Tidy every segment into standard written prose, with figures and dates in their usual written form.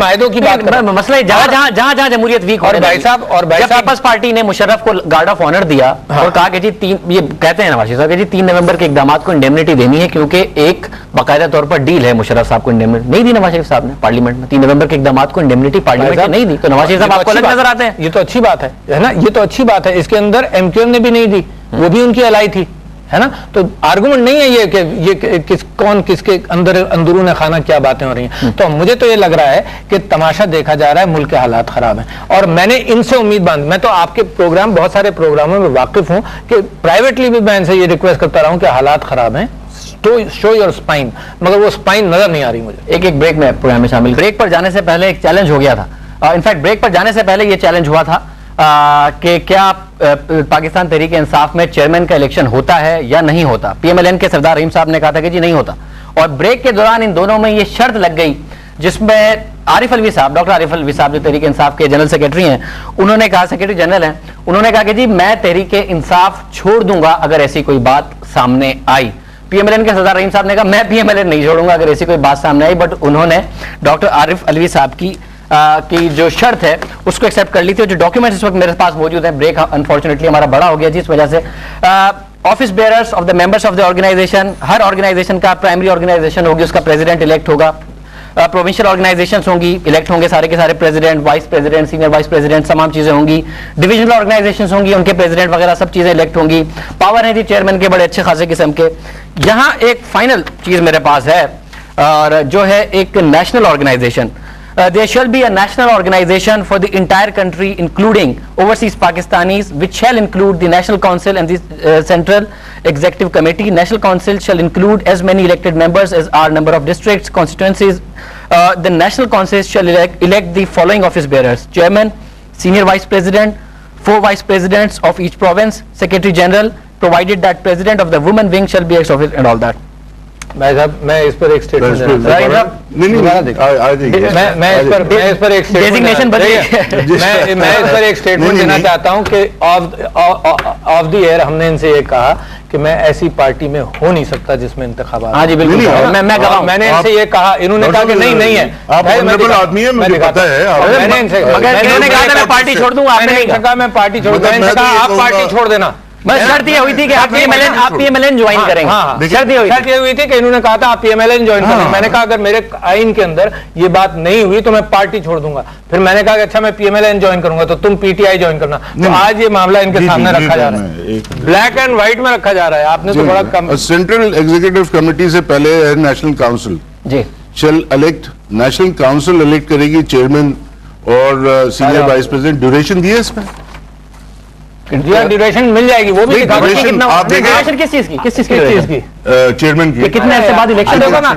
मायदों की बात कर, मसला जहां जमहूरियत वीक और भाई साहब पीपल्स पार्टी ने मुशर्रफ को गार्ड ऑफ ऑनर दिया और कहा कि जी ये कहते हैं नवाज शरीफ साहब कि जी 3 नवंबर के इकदाम को इंडेमनिटी देनी है, क्योंकि एक बाकायदा तौर पर डील है मुशर्रफ साहब को इंडेमनिटी नहीं दी नवाज शरीफ साहब ने पार्लियामेंट में। 3 नवंबर के इकदाम को इंडेमनिटी पार्लियामेंट में नहीं दी, तो नवाज शरीफ साहब आपको अलग नजर आते हैं। ये तो अच्छी बात है ना, ये तो अच्छी बात है। इसके अंदर एमक्यूएम ने भी नहीं दी, वो भी उनकी अलाई थी, है ना। तो आर्गुमेंट नहीं है ये कि ये कौन किसके अंदरून खाना क्या बातें हो रही हैं। तो मुझे तो ये लग रहा है कि तमाशा देखा जा रहा है, मुल्क के हालात खराब हैं और मैंने इनसे उम्मीद बांधी। मैं तो आपके प्रोग्राम, बहुत सारे प्रोग्रामों में वाकिफ हूं कि प्राइवेटली भी मैं इनसे ये रिक्वेस्ट करता रहा हूं कि हालात खराब हैं, शो योर स्पाइन, मगर वो स्पाइन नजर नहीं आ रही मुझे। एक ब्रेक में प्रोग्राम में शामिल, ब्रेक पर जाने से पहले एक चैलेंज हो गया था। इनफैक्ट ब्रेक पर जाने से पहले ये चैलेंज हुआ था कि क्या पाकिस्तान तहरीक इंसाफ में चेयरमैन का इलेक्शन होता है या नहीं होता। पीएमएलएन के सरदार रहीम साहब ने कहा था कि जी नहीं होता, और ब्रेक के दौरान इन दोनों में ये शर्त लग गई जिसमें आरिफ अलवी साहब, डॉक्टर आरिफ अलवी साहब जो तहरीक इंसाफ के जनरल सेक्रेटरी हैं, उन्होंने कहा, सेक्रेटरी जनरल हैं, उन्होंने कहा कि जी मैं तहरीक इंसाफ छोड़ दूंगा अगर ऐसी कोई बात सामने आई। पीएमएलएन के सरदार रहीम साहब ने कहा मैं पीएमएलएन नहीं छोड़ूंगा अगर ऐसी कोई बात सामने आई, बट उन्होंने डॉक्टर आरिफ अलवी साहब की जो शर्त है उसको एक्सेप्ट कर ली थी। जो डॉक्यूमेंट्स इस वक्त मेरे पास मौजूद है, ब्रेक अनफॉर्चुनेटली हमारा बड़ा हो गया जिस वजह से office bearers of the members of the organisation, हर ऑर्गेनाइजेशन का प्राइमरी ऑर्गेनाइजेशन होगी, उसका प्रेसिडेंट इलेक्ट होगा, प्रोविंशियल ऑर्गेनाइजेशंस होंगी, इलेक्ट होंगे सारे के सारे president, vice president, senior vice president, तमाम चीजें होंगी, डिविजनल ऑर्गेनाइजेशंस होंगी, उनके प्रेसिडेंट वगैरह सब चीजें इलेक्ट होंगी, पावर है जी चेयरमैन के बड़े अच्छे खासे किस्म के। यहाँ एक फाइनल चीज मेरे पास है और जो है एक national organisation. There shall be a national organization for the entire country, including overseas Pakistanis, which shall include the National Council and the Central Executive Committee. National Council shall include as many elected members as are number of districts, constituencies. The National Council shall elect the following office bearers: Chairman, Senior Vice President, 4 Vice Presidents of each province, Secretary General, provided that President of the Women Wing shall be ex office and all that. भाई साहब मैं इस पर एक statement मैं इस पर एक स्टेटमेंट देना चाहता हूं कि ऑफ द एयर हमने इनसे ये कहा कि मैं ऐसी पार्टी में हो नहीं सकता जिसमें इंतखाबात। हाँ जी बिल्कुल, मैंने इनसे ये कहा, इन्होंने कहा कि नहीं है, आप ऑनरेबल आदमी है, मुझे पता है। मैंने इन्होंने कहा था मैं पार्टी छोड़ दूंगा, आपने नहीं कहा मैं पार्टी छोड़ दूंगा, इन्होंने कहा आप पार्टी छोड़ देना। बस शर्त ये हुई थी कि आप पीएमएलएन ज्वाइन करेंगे। शर्त ये हुई थी कि इन्होंने कहा था आप पीएमएलएन ज्वाइन करेंगे। मैंने कहा अगर मेरे आइन के अंदर ये बात नहीं हुई तो मैं पार्टी छोड़ दूंगा। फिर मैंने कहा कि अच्छा मैं पीएमएलएन ज्वाइन करूंगा तो तुम पीटीआई ज्वाइन करना। तो आज ये मामला इनके सामने रखा जा रहा है, ब्लैक एंड व्हाइट में रखा जा रहा है। आपने तो बड़ा कम। सेंट्रल एग्जीक्यूटिव कमेटी से पहले नेशनल काउंसिल जी शैल इलेक्ट, नेशनल काउंसिल इलेक्ट करेगी चेयरमैन और सीनियर वाइस प्रेसिडेंट। ड्यूरेशन दिए इसमें ड्यूरेशन मिल जाएगी, वो भी दिखा दो कितना ड्यूरेशन किस चीज की चेयरमैन की कितने ऐसे बाद इलेक्शन देखो ना।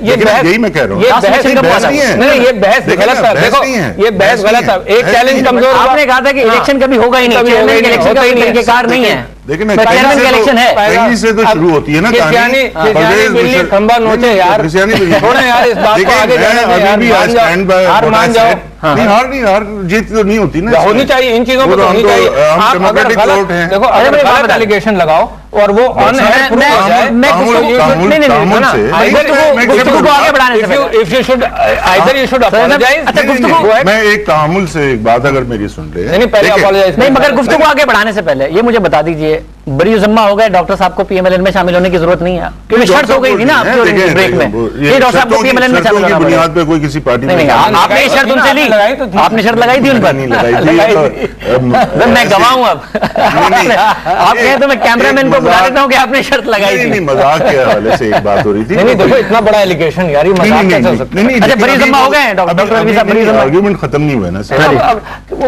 ये बहस, यही मैं कह रहा हूँ, ये बहस नहीं है, नहीं ये बहस गलत है। देखो ये बहस गलत है। एक चैलेंज कमजोर, आपने कहा था कि इलेक्शन कभी होगा ही नहीं, चेयरमैन के इलेक्शन का कोई तरीकेकार नहीं है, लेकिन चेयरमैन का इलेक्शन है। कहीं से तो शुरू होती है ना कहानी। खंबा नोचे यार, छोड़े यार इस बात को आगे जाने दो, हार मान जाओ। हार जीत तो नहीं होती ना, होनी चाहिए, इन चीजों पर होनी चाहिए। आप अगर गलत देखो, अगर गलत एलिगेशन लगाओ और वो ऑन है, मैं एक तामुल से एक बात अगर मेरी सुन ले, नहीं पहले अपोलोजाइज नहीं, मगर गुफ्तगू आगे बढ़ाने से पहले ये मुझे बता दीजिए, बड़ी जम्मा हो गए डॉक्टर साहब को पीएमएलएन में शामिल होने की जरूरत नहीं है, क्योंकि शर्त हो गई थी ना आपके ब्रेक में, ये डॉक्टर साहब को पीएमएलएन में शामिल होना बुनियाद पे कोई किसी पार्टी में आपने ये शर्त उनसे ली, आपने शर्त लगाई थी उन पर, मैं गवाह हूं अब। आप कहें तो मैं कैमरामैन को बुला देता हूं कि आपने शर्त लगाई थी। मजाक के हवाले से एक बात हो रही थी। नहीं देखो इतना बड़ा एलिगेशन यार, ये मजाक कैसे हो सकता है? अच्छा बड़ी जम्मा हो गए डॉक्टर रवि साहब, बड़ी जम्मा आर्गुमेंट खत्म नहीं हुआ ना सर।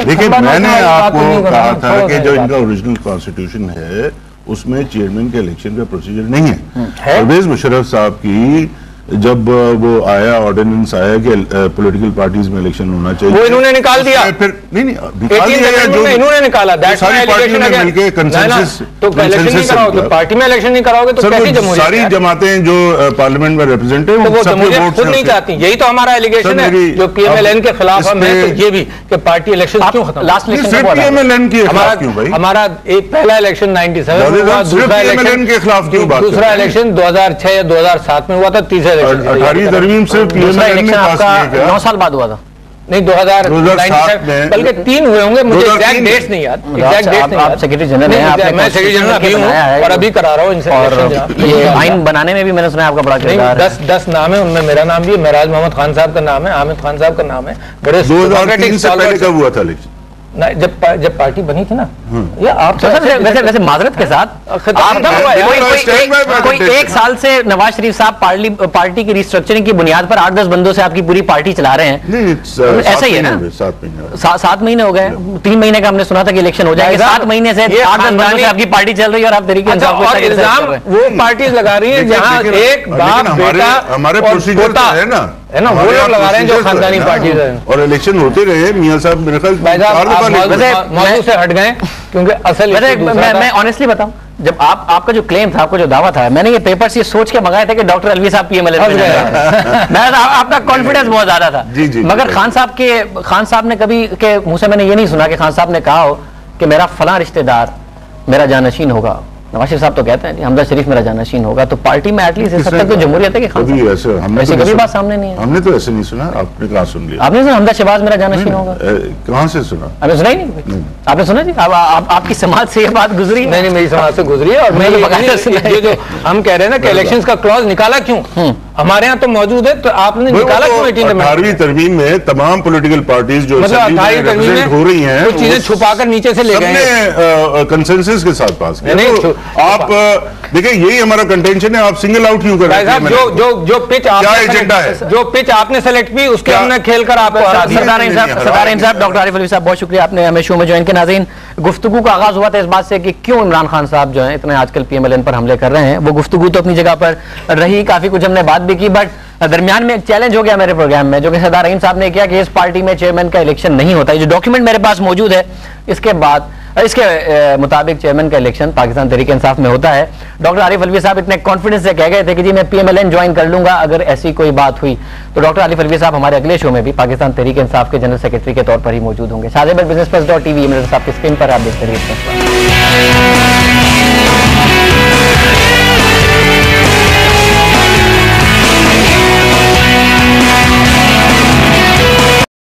देखिए मैंने आपको कहा था कि जो इनका ओरिजिनल कॉन्स्टिट्यूशन है उसमें चेयरमैन के इलेक्शन का प्रोसीजर नहीं है। परवेज मुशर्रफ साहब की जब वो आया, ऑर्डिनेंस आया कि पॉलिटिकल पार्टीज में इलेक्शन होना चाहिए, वो इन्होंने निकाल दिया। फिर नहीं निकाल दिया, जो इन्होंने निकाला, सारी पार्टियों ने मिलकर कंसेंसस, तो इलेक्शन नहीं कराओगे, पार्टी में इलेक्शन नहीं कराओगे तो कैसी जमहूरियत? सारी जमातें जो पार्लियामेंट में रिप्रेजेंट है वो जमहूरियत खुद नहीं चाहती। यही तो हमारा एलिगेशन है जो पीएमएलएन के खिलाफ हम हैं। तो ये भी कि पार्टी इलेक्शन क्यों खत्म? लास्ट इलेक्शन पीएमएलएन के खिलाफ क्यों भाई? हमारा एक पहला इलेक्शन 97 में हुआ, दूसरा इलेक्शन 2006 या 2007 में हुआ था, तीसरा इलेक्शन 18वीं तरमीम से इलेक्शन आपका 9 साल बाद हुआ था। नहीं, 2007 में, बल्कि 3 हुए होंगे, मुझे एग्जैक्ट डेट्स नहीं याद। आप सेक्रेटरी जनरल हैं, मैं सेक्रेटरी जनरल अभी हूं और अभी करा रहा हूं इनसे। और ये आइन बनाने में भी मैंने सुना है आपका बड़ा किरदार है। 10 नाम है, उनमें मेरा नाम भी है, मेराज मोहम्मद खान साहब का नाम है, आमिद खान साहब का नाम है। बड़े 2003 से पहले कब हुआ था इलेक्शन? जब पार्टी बनी थी ना, या आप वैसे माजरत के साथ कोई 1 साल से नवाज शरीफ साहब पार्टी की रिस्ट्रक्चरिंग की बुनियाद पर 8-10 बंदों से आपकी पूरी पार्टी चला रहे हैं, ऐसा ही है ना? 7 महीने हो गए, 3 महीने का हमने सुना था कि इलेक्शन हो जाएगा, 7 महीने से 8-10 बंदों से आपकी पार्टी चल रही है और आप तरीके से इल्जाम वो पार्टीज लगा रही है जहां एक बाप बेटा हमारे प्रोसीजर है ना, वो लोग लगा रहे हैं जो खानदानी पार्टी है। और इलेक्शन होते रहे, मियां साहब मेरे ख्याल मौजूद से हट गए, क्योंकि असल मैं ऑनेस्टली बताऊं, जब आपका जो क्लेम था, आपका जो दावा था, मैंने ये पेपर्स ये सोच के मंगाए थे कि डॉक्टर अलवी साहब पीएमएल मैं आपका कॉन्फिडेंस बहुत ज्यादा था। मगर खान साहब ने कभी के मुंह से मैंने ये नहीं सुना कि खान साहब ने कहा हो कि मेरा फलां रिश्तेदार मेरा जानशीन होगा। नवाज शरीफ साहब तो कहते हैं हमजा शरीफ मेरा जानशीन होगा, तो पार्टी में एटलीस्ट इस हद तक तो जमहूरियत है कि ऐसे कभी बात सामने नहीं है। हमने तो ऐसे नहीं सुना, आपने कहाँ सुन लिया? आपने सुना हमजा शहबाज मेरा जानशीन होगा? कहाँ से सुना? आपने सुना ही नहीं? आपने सुना जी? आपकी समाज से ये बात गुजरी? नहीं, मेरी समाज से गुजरी है। और मैं जो हम कह रहे हैं ना कि इलेक्शन का क्लॉज निकाला क्यों, हमारे यहाँ तो मौजूद है, तो आपने निकाला क्यों? 18वीं तरमीम में तमाम पॉलिटिकल पार्टीज जो मतलब 18वीं तरमीम में हो रही हैं, कुछ चीजें छुपाकर नीचे से ले गए, कंसेंसस के साथ पास किया। आप देखिए, यही हमारा कंटेंशन है, आप सिंगल आउट क्यों कर रहे हैं? जो पिच क्या एजेंडा है, जो पिच आपने सेलेक्ट की, उसके हमने खेल कर आपको सरदार साहब, डॉक्टर आरिफ अलवी साहब, बहुत शुक्रिया आपने हमें शो में ज्वाइन किया। नाज़रीन, गुफ्तगू का आगाज हुआ था इस बात से कि क्यों इमरान खान साहब जो है इतने आजकल पीएमएलएन पर हमले कर रहे हैं। वो गुफ्तगू तो अपनी जगह पर रही, काफी कुछ हमने बात भी की, बट दरमियान में एक चैलेंज हो गया मेरे प्रोग्राम में, जो कि सरदार रहीम साहब ने किया कि इस पार्टी में चेयरमैन का इलेक्शन नहीं होता। जो डॉक्यूमेंट मेरे पास मौजूद है, इसके मुताबिक चेयरमैन का इलेक्शन पाकिस्तान तहरीक इंसाफ में होता है। डॉक्टर आरिफ अलवी साहब इतने कॉन्फिडेंस से कह गए थे कि जी मैं पीएमएलएन ज्वाइन कर लूंगा अगर ऐसी कोई बात हुई। तो डॉक्टर आरिफ अलवी साहब हमारे अगले शो में भी पाकिस्तान तहरीक इंसाफ के जनरल सेक्रेटरी के तौर पर ही मौजूद होंगे। शाज़ेब बिजनेस प्लस.tv मेरे साहब की स्क्रीन पर आप देख रही है।